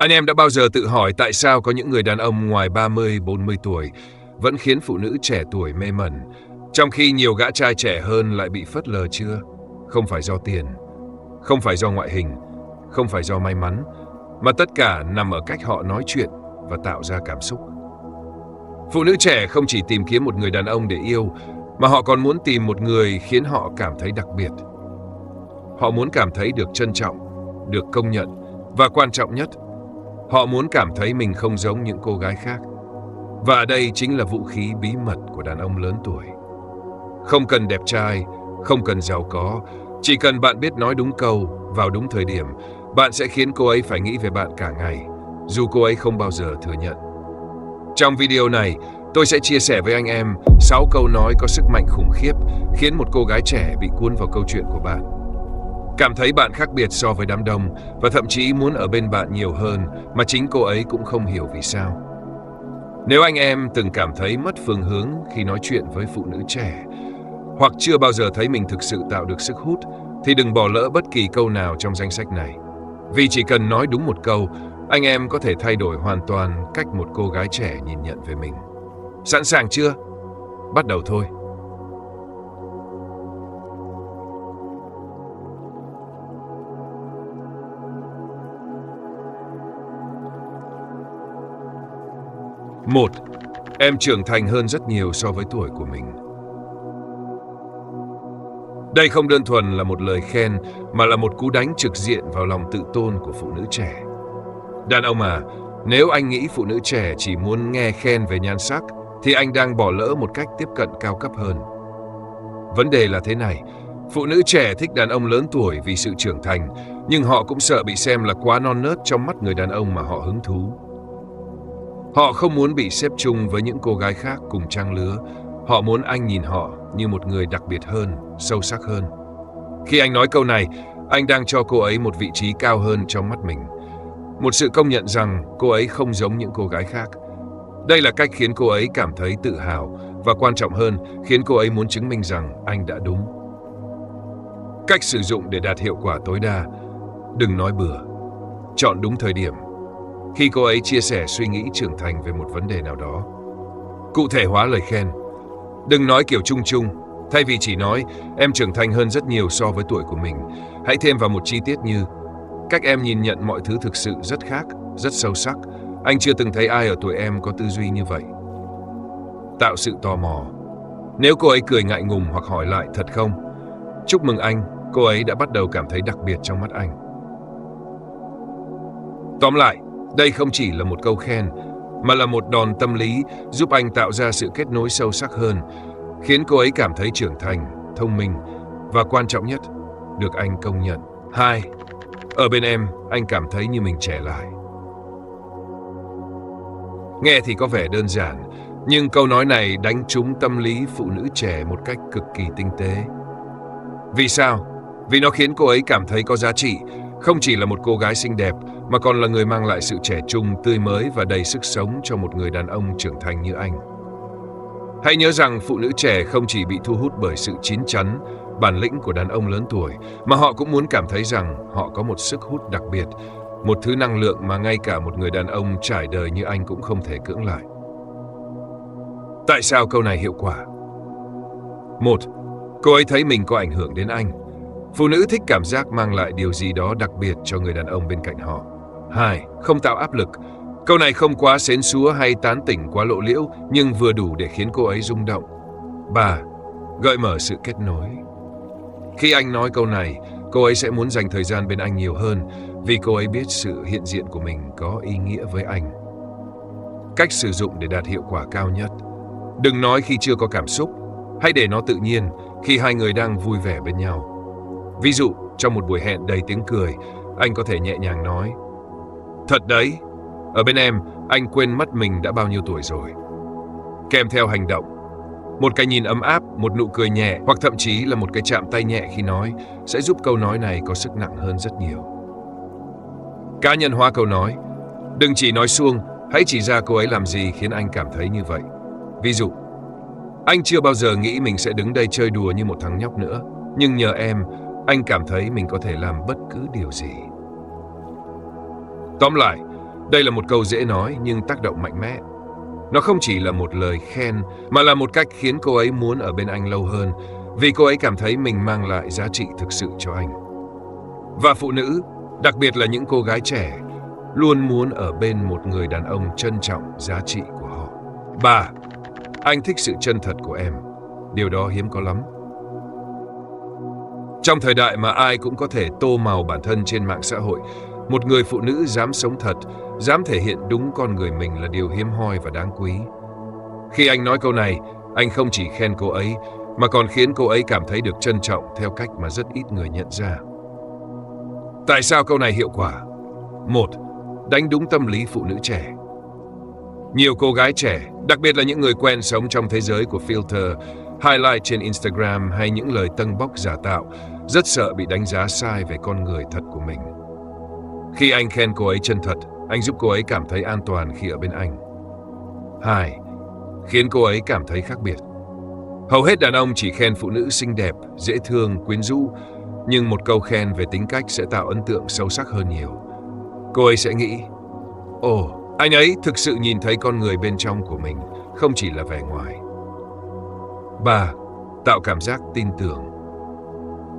Anh em đã bao giờ tự hỏi tại sao có những người đàn ông ngoài 30, 40 tuổi vẫn khiến phụ nữ trẻ tuổi mê mẩn, trong khi nhiều gã trai trẻ hơn lại bị phớt lờ chưa? Không phải do tiền, không phải do ngoại hình, không phải do may mắn, mà tất cả nằm ở cách họ nói chuyện và tạo ra cảm xúc. Phụ nữ trẻ không chỉ tìm kiếm một người đàn ông để yêu, mà họ còn muốn tìm một người khiến họ cảm thấy đặc biệt. Họ muốn cảm thấy được trân trọng, được công nhận, và quan trọng nhất, họ muốn cảm thấy mình không giống những cô gái khác. Và đây chính là vũ khí bí mật của đàn ông lớn tuổi. Không cần đẹp trai, không cần giàu có, chỉ cần bạn biết nói đúng câu vào đúng thời điểm, bạn sẽ khiến cô ấy phải nghĩ về bạn cả ngày, dù cô ấy không bao giờ thừa nhận. Trong video này, tôi sẽ chia sẻ với anh em 6 câu nói có sức mạnh khủng khiếp khiến một cô gái trẻ bị cuốn vào câu chuyện của bạn. Cảm thấy bạn khác biệt so với đám đông và thậm chí muốn ở bên bạn nhiều hơn mà chính cô ấy cũng không hiểu vì sao. Nếu anh em từng cảm thấy mất phương hướng khi nói chuyện với phụ nữ trẻ, hoặc chưa bao giờ thấy mình thực sự tạo được sức hút, thì đừng bỏ lỡ bất kỳ câu nào trong danh sách này. Vì chỉ cần nói đúng một câu, anh em có thể thay đổi hoàn toàn cách một cô gái trẻ nhìn nhận về mình. Sẵn sàng chưa? Bắt đầu thôi. Một, em trưởng thành hơn rất nhiều so với tuổi của mình. Đây không đơn thuần là một lời khen, mà là một cú đánh trực diện vào lòng tự tôn của phụ nữ trẻ. Đàn ông à, nếu anh nghĩ phụ nữ trẻ chỉ muốn nghe khen về nhan sắc, thì anh đang bỏ lỡ một cách tiếp cận cao cấp hơn. Vấn đề là thế này, phụ nữ trẻ thích đàn ông lớn tuổi vì sự trưởng thành, nhưng họ cũng sợ bị xem là quá non nớt trong mắt người đàn ông mà họ hứng thú. Họ không muốn bị xếp chung với những cô gái khác cùng trang lứa. Họ muốn anh nhìn họ như một người đặc biệt hơn, sâu sắc hơn. Khi anh nói câu này, anh đang cho cô ấy một vị trí cao hơn trong mắt mình. Một sự công nhận rằng cô ấy không giống những cô gái khác. Đây là cách khiến cô ấy cảm thấy tự hào và quan trọng hơn, khiến cô ấy muốn chứng minh rằng anh đã đúng. Cách sử dụng để đạt hiệu quả tối đa. Đừng nói bừa. Chọn đúng thời điểm. Khi cô ấy chia sẻ suy nghĩ trưởng thành về một vấn đề nào đó. Cụ thể hóa lời khen. Đừng nói kiểu chung chung. Thay vì chỉ nói em trưởng thành hơn rất nhiều so với tuổi của mình, hãy thêm vào một chi tiết như cách em nhìn nhận mọi thứ thực sự rất khác, rất sâu sắc. Anh chưa từng thấy ai ở tuổi em có tư duy như vậy. Tạo sự tò mò. Nếu cô ấy cười ngại ngùng hoặc hỏi lại thật không? Chúc mừng anh, cô ấy đã bắt đầu cảm thấy đặc biệt trong mắt anh. Tóm lại, đây không chỉ là một câu khen, mà là một đòn tâm lý giúp anh tạo ra sự kết nối sâu sắc hơn, khiến cô ấy cảm thấy trưởng thành, thông minh và quan trọng nhất, được anh công nhận. 2. Ở bên em, anh cảm thấy như mình trẻ lại. Nghe thì có vẻ đơn giản, nhưng câu nói này đánh trúng tâm lý phụ nữ trẻ một cách cực kỳ tinh tế. Vì sao? Vì nó khiến cô ấy cảm thấy có giá trị, không chỉ là một cô gái xinh đẹp, mà còn là người mang lại sự trẻ trung, tươi mới và đầy sức sống cho một người đàn ông trưởng thành như anh. Hãy nhớ rằng phụ nữ trẻ không chỉ bị thu hút bởi sự chín chắn, bản lĩnh của đàn ông lớn tuổi, mà họ cũng muốn cảm thấy rằng họ có một sức hút đặc biệt, một thứ năng lượng mà ngay cả một người đàn ông trải đời như anh cũng không thể cưỡng lại. Tại sao câu này hiệu quả? 1. Cô ấy thấy mình có ảnh hưởng đến anh. Phụ nữ thích cảm giác mang lại điều gì đó đặc biệt cho người đàn ông bên cạnh họ. 2. Không tạo áp lực. Câu này không quá xến xúa hay tán tỉnh quá lộ liễu, nhưng vừa đủ để khiến cô ấy rung động. 3. Gợi mở sự kết nối. Khi anh nói câu này, cô ấy sẽ muốn dành thời gian bên anh nhiều hơn, vì cô ấy biết sự hiện diện của mình có ý nghĩa với anh. Cách sử dụng để đạt hiệu quả cao nhất. Đừng nói khi chưa có cảm xúc. Hãy để nó tự nhiên khi hai người đang vui vẻ bên nhau. Ví dụ, trong một buổi hẹn đầy tiếng cười, anh có thể nhẹ nhàng nói: thật đấy, ở bên em, anh quên mất mình đã bao nhiêu tuổi rồi. Kèm theo hành động. Một cái nhìn ấm áp, một nụ cười nhẹ, hoặc thậm chí là một cái chạm tay nhẹ khi nói, sẽ giúp câu nói này có sức nặng hơn rất nhiều. Cá nhân hóa câu nói. Đừng chỉ nói suông, hãy chỉ ra cô ấy làm gì khiến anh cảm thấy như vậy. Ví dụ, anh chưa bao giờ nghĩ mình sẽ đứng đây chơi đùa như một thằng nhóc nữa, nhưng nhờ em, anh cảm thấy mình có thể làm bất cứ điều gì. Tóm lại, Đây là một câu dễ nói nhưng tác động mạnh mẽ. Nó không chỉ là một lời khen mà là một cách khiến cô ấy muốn ở bên anh lâu hơn, vì cô ấy cảm thấy mình mang lại giá trị thực sự cho anh. Và phụ nữ, đặc biệt là những cô gái trẻ, luôn muốn ở bên một người đàn ông trân trọng giá trị của họ. 3. Anh thích sự chân thật của em. Điều đó hiếm có lắm. Trong thời đại mà ai cũng có thể tô màu bản thân trên mạng xã hội, một người phụ nữ dám sống thật, dám thể hiện đúng con người mình là điều hiếm hoi và đáng quý. Khi anh nói câu này, anh không chỉ khen cô ấy, mà còn khiến cô ấy cảm thấy được trân trọng theo cách mà rất ít người nhận ra. Tại sao câu này hiệu quả? 1. Đánh đúng tâm lý phụ nữ trẻ. Nhiều cô gái trẻ, đặc biệt là những người quen sống trong thế giới của filter, highlight trên Instagram hay những lời tâng bốc giả tạo, rất sợ bị đánh giá sai về con người thật của mình. Khi anh khen cô ấy chân thật, anh giúp cô ấy cảm thấy an toàn khi ở bên anh. 2. Khiến cô ấy cảm thấy khác biệt. Hầu hết đàn ông chỉ khen phụ nữ xinh đẹp, dễ thương, quyến rũ, nhưng một câu khen về tính cách sẽ tạo ấn tượng sâu sắc hơn nhiều. Cô ấy sẽ nghĩ, ồ, anh ấy thực sự nhìn thấy con người bên trong của mình, không chỉ là vẻ ngoài. 3. Tạo cảm giác tin tưởng.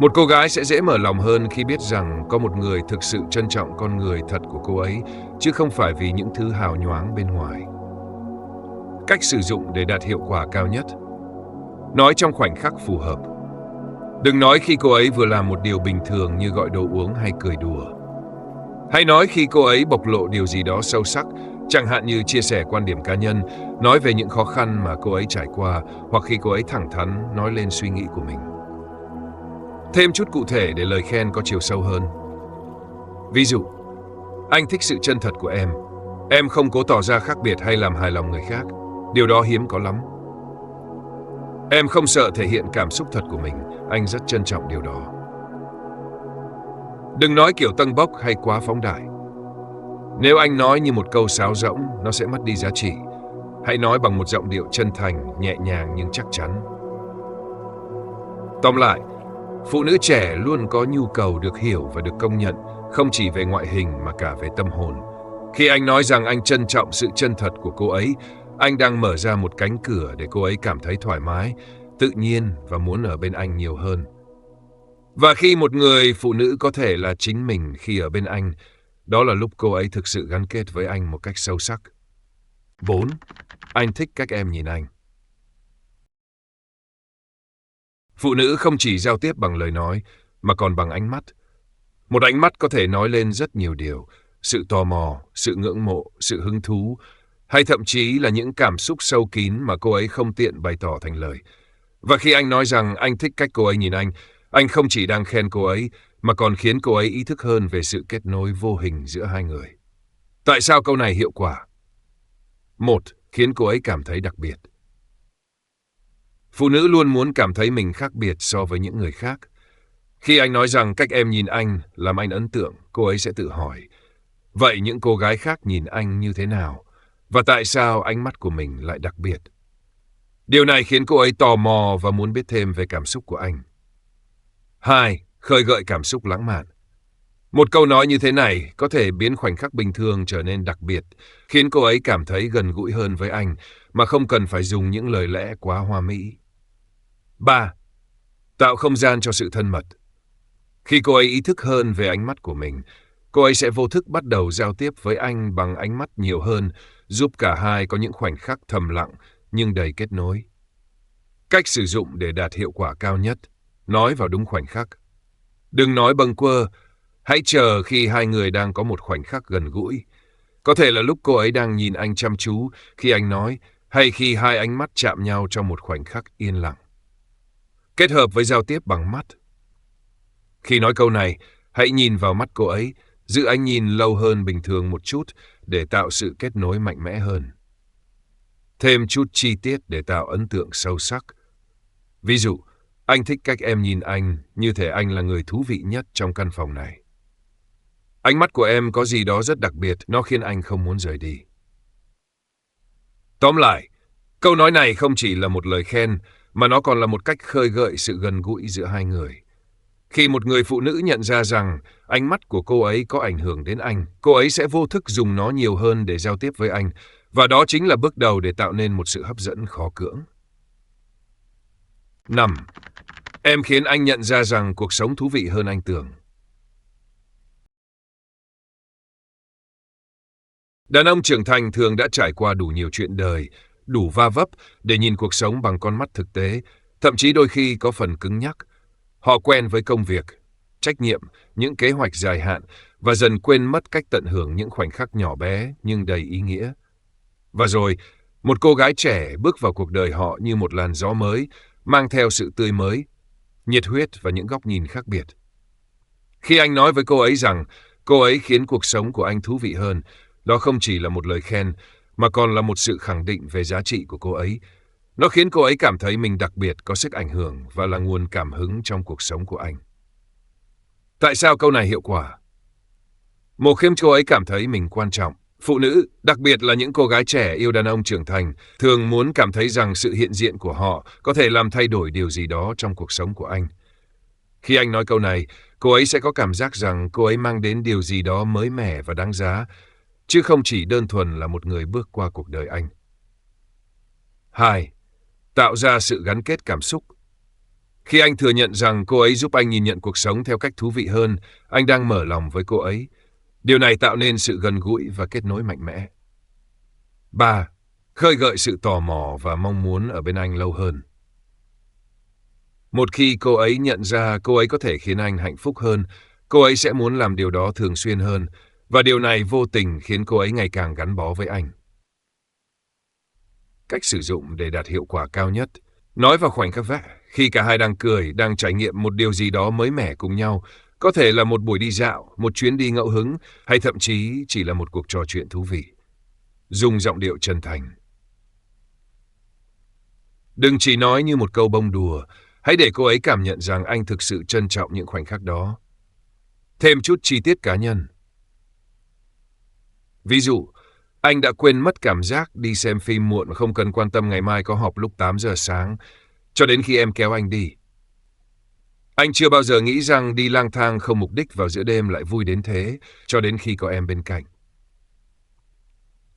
Một cô gái sẽ dễ mở lòng hơn khi biết rằng có một người thực sự trân trọng con người thật của cô ấy, chứ không phải vì những thứ hào nhoáng bên ngoài. Cách sử dụng để đạt hiệu quả cao nhất. Nói trong khoảnh khắc phù hợp. Đừng nói khi cô ấy vừa làm một điều bình thường như gọi đồ uống hay cười đùa. Hãy nói khi cô ấy bộc lộ điều gì đó sâu sắc, chẳng hạn như chia sẻ quan điểm cá nhân, nói về những khó khăn mà cô ấy trải qua, hoặc khi cô ấy thẳng thắn nói lên suy nghĩ của mình. Thêm chút cụ thể để lời khen có chiều sâu hơn. Ví dụ, anh thích sự chân thật của em. Em không cố tỏ ra khác biệt hay làm hài lòng người khác. Điều đó hiếm có lắm. Em không sợ thể hiện cảm xúc thật của mình. Anh rất trân trọng điều đó. Đừng nói kiểu tâng bốc hay quá phóng đại. Nếu anh nói như một câu sáo rỗng, nó sẽ mất đi giá trị. Hãy nói bằng một giọng điệu chân thành, nhẹ nhàng nhưng chắc chắn. Tóm lại, phụ nữ trẻ luôn có nhu cầu được hiểu và được công nhận, không chỉ về ngoại hình mà cả về tâm hồn. Khi anh nói rằng anh trân trọng sự chân thật của cô ấy, anh đang mở ra một cánh cửa để cô ấy cảm thấy thoải mái, tự nhiên và muốn ở bên anh nhiều hơn. Và khi một người phụ nữ có thể là chính mình khi ở bên anh, đó là lúc cô ấy thực sự gắn kết với anh một cách sâu sắc. 4. Anh thích cách em nhìn anh. Phụ nữ không chỉ giao tiếp bằng lời nói, mà còn bằng ánh mắt. Một ánh mắt có thể nói lên rất nhiều điều, sự tò mò, sự ngưỡng mộ, sự hứng thú, hay thậm chí là những cảm xúc sâu kín mà cô ấy không tiện bày tỏ thành lời. Và khi anh nói rằng anh thích cách cô ấy nhìn anh không chỉ đang khen cô ấy, mà còn khiến cô ấy ý thức hơn về sự kết nối vô hình giữa hai người. Tại sao câu này hiệu quả? 1. Khiến cô ấy cảm thấy đặc biệt. Phụ nữ luôn muốn cảm thấy mình khác biệt so với những người khác. Khi anh nói rằng cách em nhìn anh làm anh ấn tượng, cô ấy sẽ tự hỏi, vậy những cô gái khác nhìn anh như thế nào? Và tại sao ánh mắt của mình lại đặc biệt? Điều này khiến cô ấy tò mò và muốn biết thêm về cảm xúc của anh. 2. Khơi gợi cảm xúc lãng mạn. Một câu nói như thế này có thể biến khoảnh khắc bình thường trở nên đặc biệt, khiến cô ấy cảm thấy gần gũi hơn với anh, mà không cần phải dùng những lời lẽ quá hoa mỹ. 3. Tạo không gian cho sự thân mật. Khi cô ấy ý thức hơn về ánh mắt của mình, cô ấy sẽ vô thức bắt đầu giao tiếp với anh bằng ánh mắt nhiều hơn, giúp cả hai có những khoảnh khắc thầm lặng nhưng đầy kết nối. Cách sử dụng để đạt hiệu quả cao nhất. Nói vào đúng khoảnh khắc. Đừng nói bâng quơ, hãy chờ khi hai người đang có một khoảnh khắc gần gũi. Có thể là lúc cô ấy đang nhìn anh chăm chú khi anh nói, hay khi hai ánh mắt chạm nhau trong một khoảnh khắc yên lặng. Kết hợp với giao tiếp bằng mắt. Khi nói câu này, hãy nhìn vào mắt cô ấy, giữ ánh nhìn lâu hơn bình thường một chút để tạo sự kết nối mạnh mẽ hơn. Thêm chút chi tiết để tạo ấn tượng sâu sắc. Ví dụ, anh thích cách em nhìn anh như thể anh là người thú vị nhất trong căn phòng này. Ánh mắt của em có gì đó rất đặc biệt, nó khiến anh không muốn rời đi. Tóm lại, câu nói này không chỉ là một lời khen, mà nó còn là một cách khơi gợi sự gần gũi giữa hai người. Khi một người phụ nữ nhận ra rằng ánh mắt của cô ấy có ảnh hưởng đến anh, cô ấy sẽ vô thức dùng nó nhiều hơn để giao tiếp với anh, và đó chính là bước đầu để tạo nên một sự hấp dẫn khó cưỡng. 5. Em khiến anh nhận ra rằng cuộc sống thú vị hơn anh tưởng. Đàn ông trưởng thành thường đã trải qua đủ nhiều chuyện đời, đủ va vấp để nhìn cuộc sống bằng con mắt thực tế, thậm chí đôi khi có phần cứng nhắc. Họ quen với công việc, trách nhiệm, những kế hoạch dài hạn và dần quên mất cách tận hưởng những khoảnh khắc nhỏ bé nhưng đầy ý nghĩa. Và rồi, một cô gái trẻ bước vào cuộc đời họ như một làn gió mới, mang theo sự tươi mới, nhiệt huyết và những góc nhìn khác biệt. Khi anh nói với cô ấy rằng cô ấy khiến cuộc sống của anh thú vị hơn, đó không chỉ là một lời khen, mà còn là một sự khẳng định về giá trị của cô ấy. Nó khiến cô ấy cảm thấy mình đặc biệt, có sức ảnh hưởng và là nguồn cảm hứng trong cuộc sống của anh. Tại sao câu này hiệu quả? Một khiến cô ấy cảm thấy mình quan trọng. Phụ nữ, đặc biệt là những cô gái trẻ yêu đàn ông trưởng thành, thường muốn cảm thấy rằng sự hiện diện của họ có thể làm thay đổi điều gì đó trong cuộc sống của anh. Khi anh nói câu này, cô ấy sẽ có cảm giác rằng cô ấy mang đến điều gì đó mới mẻ và đáng giá, chứ không chỉ đơn thuần là một người bước qua cuộc đời anh. 2. Tạo ra sự gắn kết cảm xúc. Khi anh thừa nhận rằng cô ấy giúp anh nhìn nhận cuộc sống theo cách thú vị hơn, anh đang mở lòng với cô ấy. Điều này tạo nên sự gần gũi và kết nối mạnh mẽ. 3. Khơi gợi sự tò mò và mong muốn ở bên anh lâu hơn. Một khi cô ấy nhận ra cô ấy có thể khiến anh hạnh phúc hơn, cô ấy sẽ muốn làm điều đó thường xuyên hơn, và điều này vô tình khiến cô ấy ngày càng gắn bó với anh. Cách sử dụng để đạt hiệu quả cao nhất. Nói vào khoảnh khắc vẽ, khi cả hai đang cười, đang trải nghiệm một điều gì đó mới mẻ cùng nhau, có thể là một buổi đi dạo, một chuyến đi ngẫu hứng, hay thậm chí chỉ là một cuộc trò chuyện thú vị. Dùng giọng điệu chân thành. Đừng chỉ nói như một câu bông đùa, hãy để cô ấy cảm nhận rằng anh thực sự trân trọng những khoảnh khắc đó. Thêm chút chi tiết cá nhân. Ví dụ, anh đã quên mất cảm giác đi xem phim muộn, không cần quan tâm ngày mai có họp lúc 8 giờ sáng, cho đến khi em kéo anh đi. Anh chưa bao giờ nghĩ rằng đi lang thang không mục đích vào giữa đêm lại vui đến thế, cho đến khi có em bên cạnh.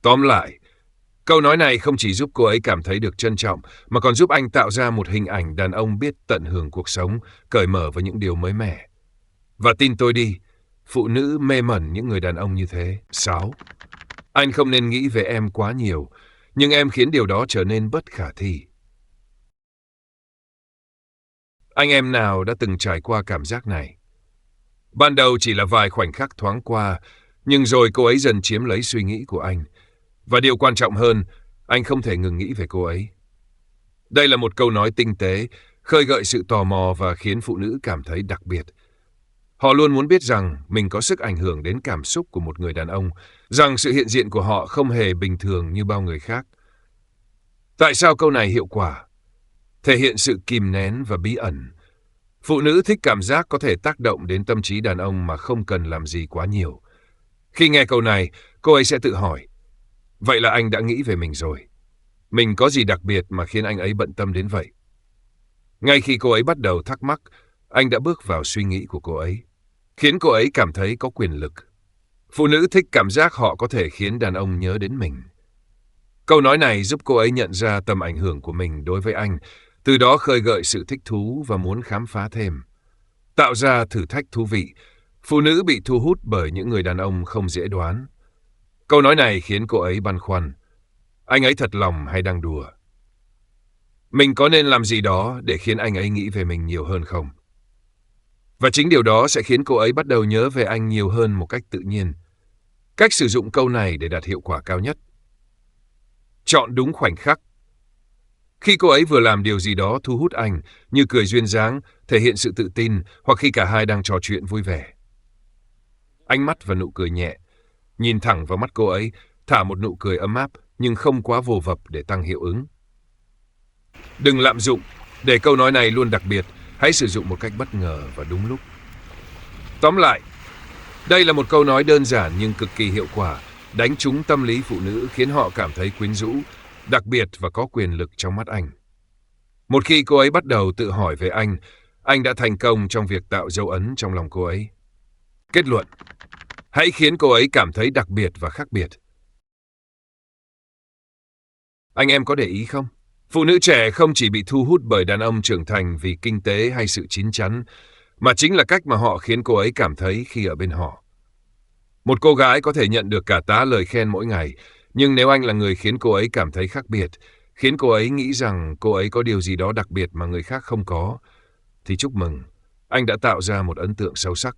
Tóm lại, câu nói này không chỉ giúp cô ấy cảm thấy được trân trọng, mà còn giúp anh tạo ra một hình ảnh đàn ông biết tận hưởng cuộc sống, cởi mở với những điều mới mẻ. Và tin tôi đi, phụ nữ mê mẩn những người đàn ông như thế. 6. Anh không nên nghĩ về em quá nhiều, nhưng em khiến điều đó trở nên bất khả thi. Anh em nào đã từng trải qua cảm giác này? Ban đầu chỉ là vài khoảnh khắc thoáng qua, nhưng rồi cô ấy dần chiếm lấy suy nghĩ của anh. Và điều quan trọng hơn, anh không thể ngừng nghĩ về cô ấy. Đây là một câu nói tinh tế, khơi gợi sự tò mò và khiến phụ nữ cảm thấy đặc biệt. Họ luôn muốn biết rằng mình có sức ảnh hưởng đến cảm xúc của một người đàn ông, rằng sự hiện diện của họ không hề bình thường như bao người khác. Tại sao câu này hiệu quả? Thể hiện sự kìm nén và bí ẩn. Phụ nữ thích cảm giác có thể tác động đến tâm trí đàn ông mà không cần làm gì quá nhiều. Khi nghe câu này, cô ấy sẽ tự hỏi, vậy là anh đã nghĩ về mình rồi. Mình có gì đặc biệt mà khiến anh ấy bận tâm đến vậy? Ngay khi cô ấy bắt đầu thắc mắc, anh đã bước vào suy nghĩ của cô ấy, khiến cô ấy cảm thấy có quyền lực. Phụ nữ thích cảm giác họ có thể khiến đàn ông nhớ đến mình. Câu nói này giúp cô ấy nhận ra tầm ảnh hưởng của mình đối với anh, từ đó khơi gợi sự thích thú và muốn khám phá thêm. Tạo ra thử thách thú vị, phụ nữ bị thu hút bởi những người đàn ông không dễ đoán. Câu nói này khiến cô ấy băn khoăn. Anh ấy thật lòng hay đang đùa? Mình có nên làm gì đó để khiến anh ấy nghĩ về mình nhiều hơn không? Và chính điều đó sẽ khiến cô ấy bắt đầu nhớ về anh nhiều hơn một cách tự nhiên. Cách sử dụng câu này để đạt hiệu quả cao nhất. Chọn đúng khoảnh khắc. Khi cô ấy vừa làm điều gì đó thu hút anh, như cười duyên dáng, thể hiện sự tự tin, hoặc khi cả hai đang trò chuyện vui vẻ. Ánh mắt và nụ cười nhẹ. Nhìn thẳng vào mắt cô ấy, thả một nụ cười ấm áp, nhưng không quá vồ vập để tăng hiệu ứng. Đừng lạm dụng, để câu nói này luôn đặc biệt, hãy sử dụng một cách bất ngờ và đúng lúc. Tóm lại, đây là một câu nói đơn giản nhưng cực kỳ hiệu quả, đánh trúng tâm lý phụ nữ khiến họ cảm thấy quyến rũ, đặc biệt và có quyền lực trong mắt anh. Một khi cô ấy bắt đầu tự hỏi về Anh đã thành công trong việc tạo dấu ấn trong lòng cô ấy. Kết luận: hãy khiến cô ấy cảm thấy đặc biệt và khác biệt. Anh em có để ý không? Phụ nữ trẻ không chỉ bị thu hút bởi đàn ông trưởng thành vì kinh tế hay sự chín chắn, mà chính là cách mà họ khiến cô ấy cảm thấy khi ở bên họ. Một cô gái có thể nhận được cả tá lời khen mỗi ngày, nhưng nếu anh là người khiến cô ấy cảm thấy khác biệt, khiến cô ấy nghĩ rằng cô ấy có điều gì đó đặc biệt mà người khác không có, thì chúc mừng, anh đã tạo ra một ấn tượng sâu sắc.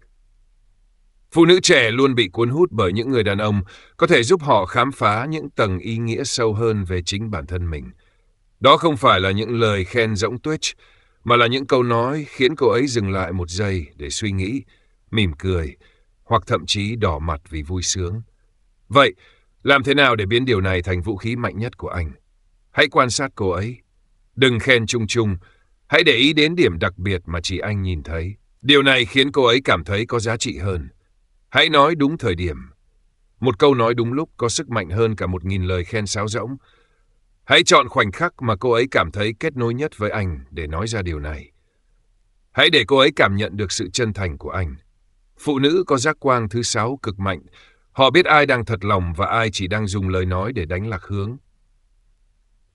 Phụ nữ trẻ luôn bị cuốn hút bởi những người đàn ông có thể giúp họ khám phá những tầng ý nghĩa sâu hơn về chính bản thân mình. Đó không phải là những lời khen rỗng tuếch, mà là những câu nói khiến cô ấy dừng lại một giây để suy nghĩ, mỉm cười, hoặc thậm chí đỏ mặt vì vui sướng. Vậy, làm thế nào để biến điều này thành vũ khí mạnh nhất của anh? Hãy quan sát cô ấy. Đừng khen chung chung, hãy để ý đến điểm đặc biệt mà chỉ anh nhìn thấy. Điều này khiến cô ấy cảm thấy có giá trị hơn. Hãy nói đúng thời điểm. Một câu nói đúng lúc có sức mạnh hơn cả 1000 lời khen sáo rỗng. Hãy chọn khoảnh khắc mà cô ấy cảm thấy kết nối nhất với anh để nói ra điều này. Hãy để cô ấy cảm nhận được sự chân thành của anh. Phụ nữ có giác quan thứ 6 cực mạnh. Họ biết ai đang thật lòng và ai chỉ đang dùng lời nói để đánh lạc hướng.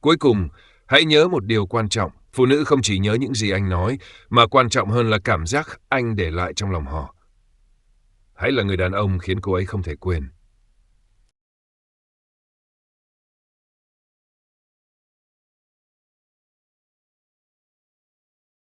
Cuối cùng, hãy nhớ một điều quan trọng. Phụ nữ không chỉ nhớ những gì anh nói, mà quan trọng hơn là cảm giác anh để lại trong lòng họ. Hãy là người đàn ông khiến cô ấy không thể quên.